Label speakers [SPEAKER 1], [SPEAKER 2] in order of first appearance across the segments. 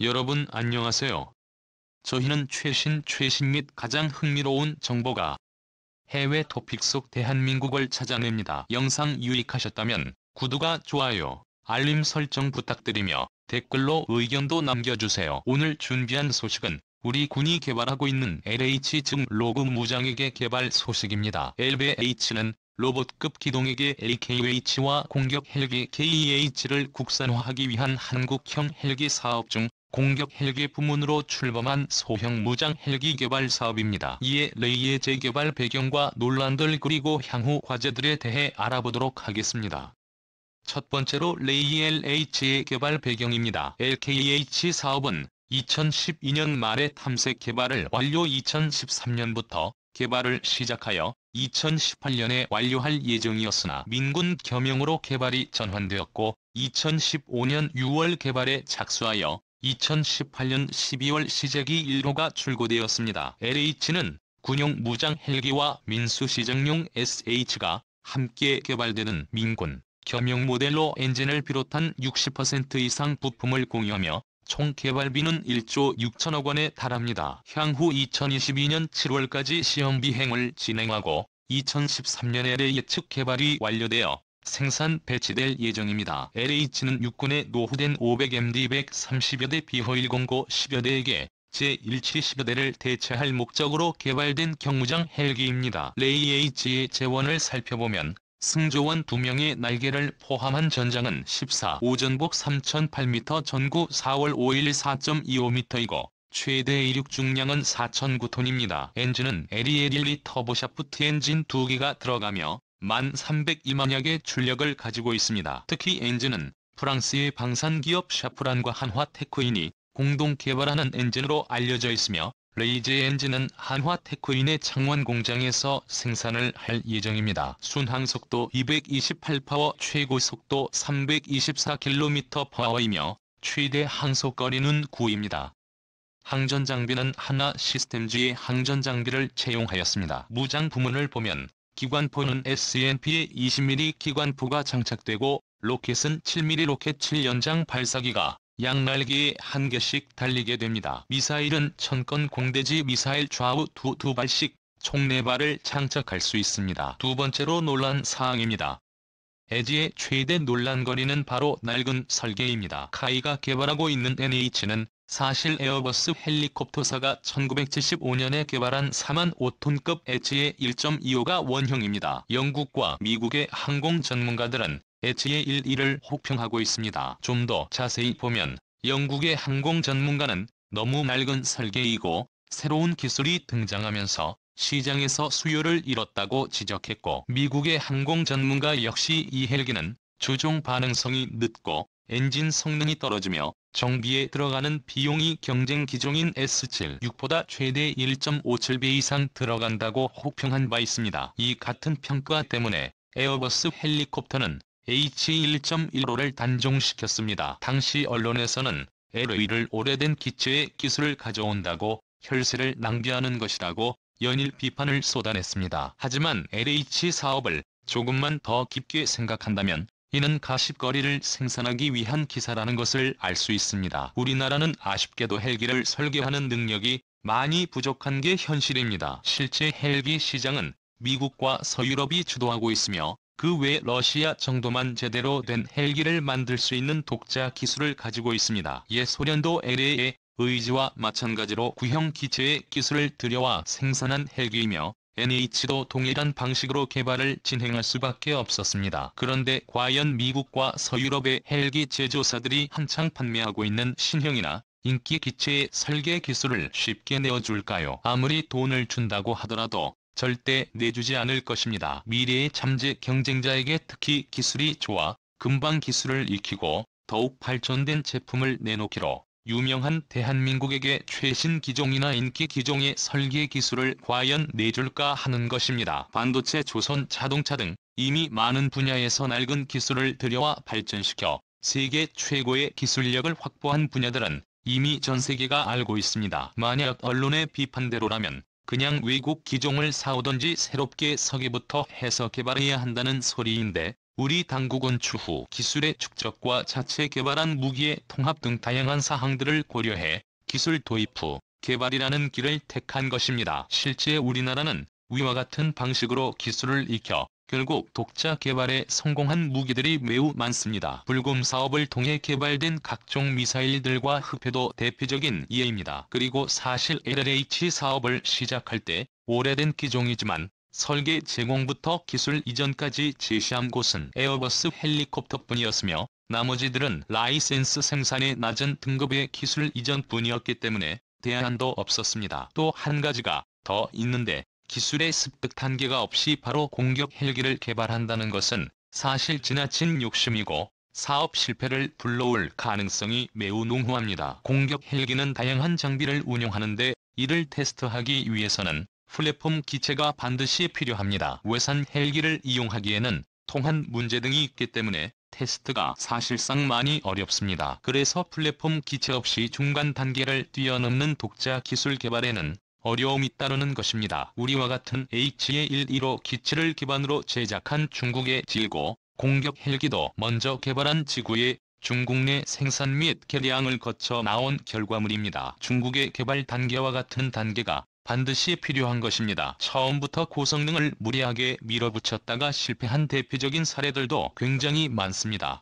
[SPEAKER 1] 여러분 안녕하세요. 저희는 최신 및 가장 흥미로운 정보가 해외 토픽 속 대한민국을 찾아냅니다. 영상 유익하셨다면 구독과 좋아요, 알림 설정 부탁드리며 댓글로 의견도 남겨주세요. 오늘 준비한 소식은 우리 군이 개발하고 있는 LH 즉 로그 무장회계 개발 소식입니다. LVH는 로봇급 기동회계 LKH와 공격 헬기 KEH를 국산화하기 위한 한국형 헬기 사업 중 공격 헬기 부문으로 출범한 소형 무장 헬기 개발 사업입니다. 이에 레이의 재개발 배경과 논란들 그리고 향후 과제들에 대해 알아보도록 하겠습니다. 첫 번째로 레이 LH의 개발 배경입니다. LKH 사업은 2012년 말에 탐색 개발을 완료 2013년부터 개발을 시작하여 2018년에 완료할 예정이었으나 민군 겸용으로 개발이 전환되었고 2015년 6월 개발에 착수하여 2018년 12월 시제기 1호가 출고되었습니다. LH는 군용 무장 헬기와 민수시정용 SH가 함께 개발되는 민군 겸용 모델로 엔진을 비롯한 60% 이상 부품을 공유하며 총 개발비는 1조 6천억 원에 달합니다. 향후 2022년 7월까지 시험 비행을 진행하고 2013년에 예측 개발이 완료되어 생산 배치될 예정입니다. LH는 육군에 노후된 500MD 130여 대 비호109 10여 대에게 제170여 대를 대체할 목적으로 개발된 경무장 헬기입니다. 레이 H의 재원을 살펴보면 승조원 2명의 날개를 포함한 전장은 14 오전복 3008m 전구 4월 5일 4.25m이고 최대 이륙 중량은 4009톤입니다. 엔진은 LE11 터보샤프트 엔진 2기가 들어가며 1302마력의 출력을 가지고 있습니다. 특히 엔진은 프랑스의 방산기업 샤프란과 한화테크인이 공동 개발하는 엔진으로 알려져 있으며 레이제 엔진은 한화테크인의 창원 공장에서 생산을 할 예정입니다. 순항속도 228파워, 최고속도 324km/h이며 최대 항속거리는 9입니다. 항전장비는 한화 시스템즈의 항전장비를 채용하였습니다. 무장 부문을 보면 기관포는 SNP에 20mm 기관포가 장착되고 로켓은 7mm 로켓 7연장 발사기가 양날개에 1개씩 달리게 됩니다. 미사일은 1000건 공대지 미사일 좌우 두 발씩 총 4발을 장착할 수 있습니다. 두 번째로 논란 사항입니다. LH의 최대 논란거리는 바로 낡은 설계입니다. 카이가 개발하고 있는 NH는 사실 에어버스 헬리콥터사가 1975년에 개발한 4만 5톤급 LH의 1.25가 원형입니다. 영국과 미국의 항공 전문가들은 LH의 1.1을 혹평하고 있습니다. 좀 더 자세히 보면 영국의 항공 전문가는 너무 낡은 설계이고 새로운 기술이 등장하면서 시장에서 수요를 잃었다고 지적했고 미국의 항공 전문가 역시 이 헬기는 조종 반응성이 늦고 엔진 성능이 떨어지며 정비에 들어가는 비용이 경쟁 기종인 S76보다 최대 1.57배 이상 들어간다고 혹평한 바 있습니다. 이 같은 평가 때문에 에어버스 헬리콥터는 H1.15를 단종시켰습니다. 당시 언론에서는 LH를 오래된 기체의 기술을 가져온다고 혈세를 낭비하는 것이라고 연일 비판을 쏟아냈습니다. 하지만 LH 사업을 조금만 더 깊게 생각한다면 이는 가십거리를 생산하기 위한 기사라는 것을 알 수 있습니다. 우리나라는 아쉽게도 헬기를 설계하는 능력이 많이 부족한 게 현실입니다. 실제 헬기 시장은 미국과 서유럽이 주도하고 있으며 그 외 러시아 정도만 제대로 된 헬기를 만들 수 있는 독자 기술을 가지고 있습니다. 옛 소련도 LA의 의지와 마찬가지로 구형 기체의 기술을 들여와 생산한 헬기이며 NH도 동일한 방식으로 개발을 진행할 수밖에 없었습니다. 그런데 과연 미국과 서유럽의 헬기 제조사들이 한창 판매하고 있는 신형이나 인기 기체의 설계 기술을 쉽게 내어줄까요? 아무리 돈을 준다고 하더라도 절대 내주지 않을 것입니다. 미래의 잠재 경쟁자에게 특히 기술이 좋아 금방 기술을 익히고 더욱 발전된 제품을 내놓기로 유명한 대한민국에게 최신 기종이나 인기 기종의 설계 기술을 과연 내줄까 하는 것입니다. 반도체, 조선, 자동차 등 이미 많은 분야에서 낡은 기술을 들여와 발전시켜 세계 최고의 기술력을 확보한 분야들은 이미 전 세계가 알고 있습니다. 만약 언론의 비판대로라면 그냥 외국 기종을 사오던지 새롭게 설계부터 해서 개발해야 한다는 소리인데 우리 당국은 추후 기술의 축적과 자체 개발한 무기의 통합 등 다양한 사항들을 고려해 기술 도입 후 개발이라는 길을 택한 것입니다. 실제 우리나라는 위와 같은 방식으로 기술을 익혀 결국 독자 개발에 성공한 무기들이 매우 많습니다. 불금 사업을 통해 개발된 각종 미사일들과 흑해도 대표적인 예입니다. 그리고 사실 LLH 사업을 시작할 때 오래된 기종이지만 설계 제공부터 기술 이전까지 제시한 곳은 에어버스 헬리콥터뿐이었으며 나머지들은 라이센스 생산의 낮은 등급의 기술 이전뿐이었기 때문에 대안도 없었습니다. 또 한 가지가 더 있는데 기술의 습득 단계가 없이 바로 공격 헬기를 개발한다는 것은 사실 지나친 욕심이고 사업 실패를 불러올 가능성이 매우 농후합니다. 공격 헬기는 다양한 장비를 운용하는데 이를 테스트하기 위해서는 플랫폼 기체가 반드시 필요합니다. 외산 헬기를 이용하기에는 통한 문제 등이 있기 때문에 테스트가 사실상 많이 어렵습니다. 그래서 플랫폼 기체 없이 중간 단계를 뛰어넘는 독자 기술 개발에는 어려움이 따르는 것입니다. 우리와 같은 HA-115 기체를 기반으로 제작한 중국의 질고 공격 헬기도 먼저 개발한 지구의 중국 내 생산 및 개량을 거쳐 나온 결과물입니다. 중국의 개발 단계와 같은 단계가 반드시 필요한 것입니다. 처음부터 고성능을 무리하게 밀어붙였다가 실패한 대표적인 사례들도 굉장히 많습니다.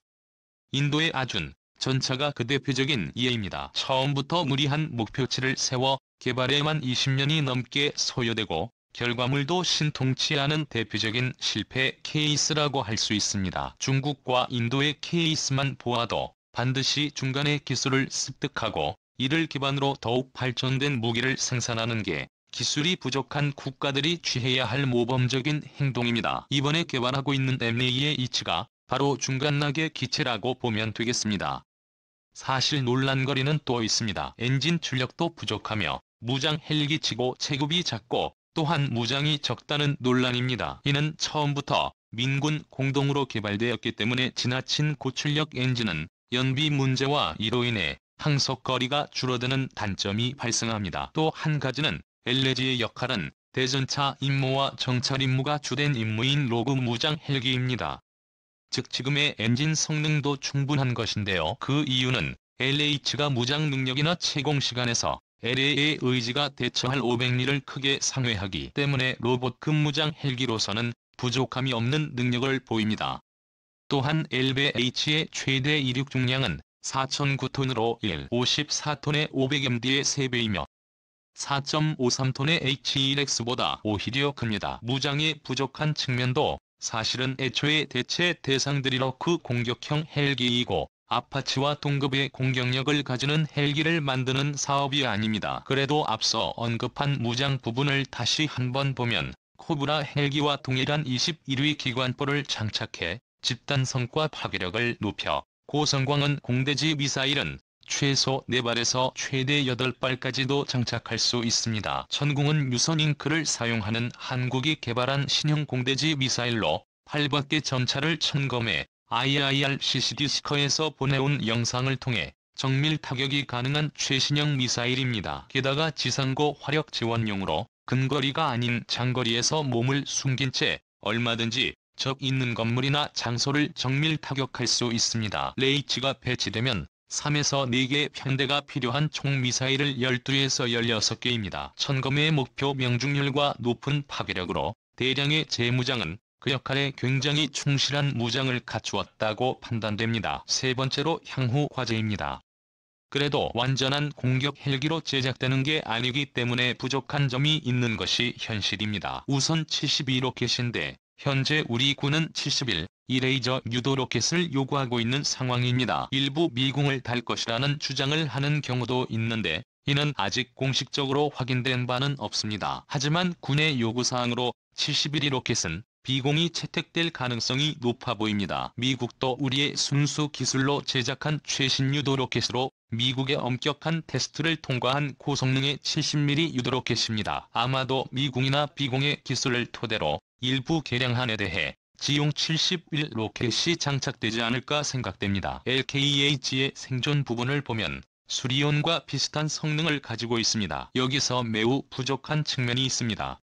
[SPEAKER 1] 인도의 아준 전차가 그 대표적인 예입니다. 처음부터 무리한 목표치를 세워 개발에만 20년이 넘게 소요되고 결과물도 신통치 않은 대표적인 실패 케이스라고 할 수 있습니다. 중국과 인도의 케이스만 보아도 반드시 중간에 기술을 습득하고 이를 기반으로 더욱 발전된 무기를 생산하는 게 기술이 부족한 국가들이 취해야 할 모범적인 행동입니다. 이번에 개발하고 있는 M-A의 이치가 바로 중간나게 기체라고 보면 되겠습니다. 사실 논란거리는 또 있습니다. 엔진 출력도 부족하며 무장 헬기치고 체급이 작고 또한 무장이 적다는 논란입니다. 이는 처음부터 민군 공동으로 개발되었기 때문에 지나친 고출력 엔진은 연비 문제와 이로 인해 항속거리가 줄어드는 단점이 발생합니다. 또 한 가지는 LG의 역할은 대전차 임무와 정찰 임무가 주된 임무인 로그 무장 헬기입니다. 즉 지금의 엔진 성능도 충분한 것인데요. 그 이유는 LH가 무장 능력이나 채공 시간에서 LA의 의지가 대처할 500리를 크게 상회하기 때문에 로봇 근무장 헬기로서는 부족함이 없는 능력을 보입니다. 또한 LVH의 최대 이륙 중량은 4,009톤으로 54톤의 500MD의 3배이며 4.53톤의 H1X보다 오히려 큽니다. 무장이 부족한 측면도 사실은 애초에 대체 대상들이 러크 공격형 헬기이고 아파치와 동급의 공격력을 가지는 헬기를 만드는 사업이 아닙니다. 그래도 앞서 언급한 무장 부분을 다시 한번 보면 코브라 헬기와 동일한 21위 기관포를 장착해 집단성과 파괴력을 높여 고성광은 공대지 미사일은 최소 4발에서 최대 8발까지도 장착할 수 있습니다. 천궁은 유선 잉크를 사용하는 한국이 개발한 신형 공대지 미사일로 8바퀴 전차를 점검해 IRCCD 스커에서 보내온 영상을 통해 정밀 타격이 가능한 최신형 미사일입니다. 게다가 지상고 화력 지원용으로 근거리가 아닌 장거리에서 몸을 숨긴 채 얼마든지 적 있는 건물이나 장소를 정밀 타격할 수 있습니다. 레이치가 배치되면 3에서 4개 편대가 필요한 총 미사일을 12에서 16개입니다. 천검의 목표 명중률과 높은 파괴력으로 대량의 재무장은 그 역할에 굉장히 충실한 무장을 갖추었다고 판단됩니다. 세 번째로 향후 과제입니다. 그래도 완전한 공격 헬기로 제작되는 게 아니기 때문에 부족한 점이 있는 것이 현실입니다. 우선 72로켓인데 현재 우리 군은 71 레이저 유도 로켓을 요구하고 있는 상황입니다. 일부 미궁을 달 것이라는 주장을 하는 경우도 있는데 이는 아직 공식적으로 확인된 바는 없습니다. 하지만 군의 요구사항으로 71위 로켓은 비공이 채택될 가능성이 높아 보입니다. 미국도 우리의 순수 기술로 제작한 최신 유도 로켓으로 미국의 엄격한 테스트를 통과한 고성능의 70mm 유도 로켓입니다. 아마도 미궁이나 비공의 기술을 토대로 일부 개량안에 대해 지용 71 로켓이 장착되지 않을까 생각됩니다. LKH의 생존 부분을 보면 수리온과 비슷한 성능을 가지고 있습니다. 여기서 매우 부족한 측면이 있습니다.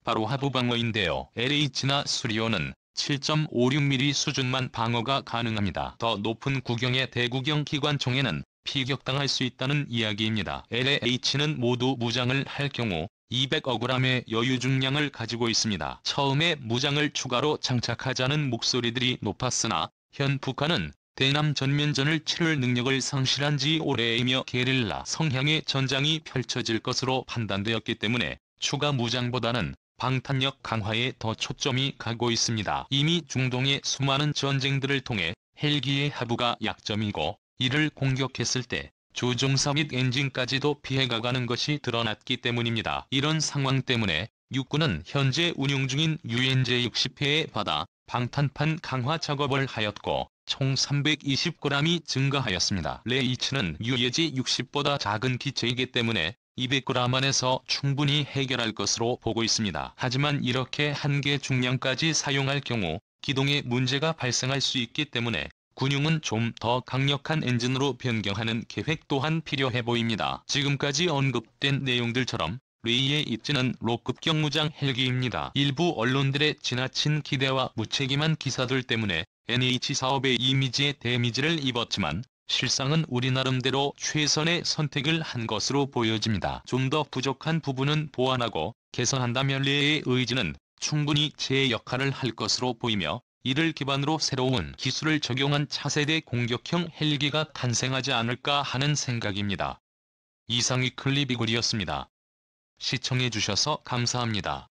[SPEAKER 1] 바로 하부방어인데요. LH나 수리온은 7.56mm 수준만 방어가 가능합니다. 더 높은 구경의 대구경 기관총에는 피격당할 수 있다는 이야기입니다. LH는 모두 무장을 할 경우 200억g의 여유 중량을 가지고 있습니다. 처음에 무장을 추가로 장착하자는 목소리들이 높았으나 현 북한은 대남 전면전을 치를 능력을 상실한 지 오래이며 게릴라 성향의 전장이 펼쳐질 것으로 판단되었기 때문에 추가 무장보다는 방탄력 강화에 더 초점이 가고 있습니다. 이미 중동의 수많은 전쟁들을 통해 헬기의 하부가 약점이고 이를 공격했을 때 조종사 및 엔진까지도 피해가 가는 것이 드러났기 때문입니다. 이런 상황 때문에 육군은 현재 운용 중인 유엔제 60회에 받아 방탄판 강화 작업을 하였고 총 320g이 증가하였습니다. 레이츠는 유예지 60보다 작은 기체이기 때문에 200g 안에서 충분히 해결할 것으로 보고 있습니다. 하지만 이렇게 한계 중량까지 사용할 경우 기동에 문제가 발생할 수 있기 때문에 군용은 좀 더 강력한 엔진으로 변경하는 계획 또한 필요해 보입니다. 지금까지 언급된 내용들처럼 레이의 입지는 로급격 무장 헬기입니다. 일부 언론들의 지나친 기대와 무책임한 기사들 때문에 NH-사업의 이미지에 데미지를 입었지만 실상은 우리 나름대로 최선의 선택을 한 것으로 보여집니다. 좀 더 부족한 부분은 보완하고 개선한다면 레이의 의지는 충분히 제 역할을 할 것으로 보이며 이를 기반으로 새로운 기술을 적용한 차세대 공격형 헬기가 탄생하지 않을까 하는 생각입니다. 이상이 클립이글이었습니다. 시청해주셔서 감사합니다.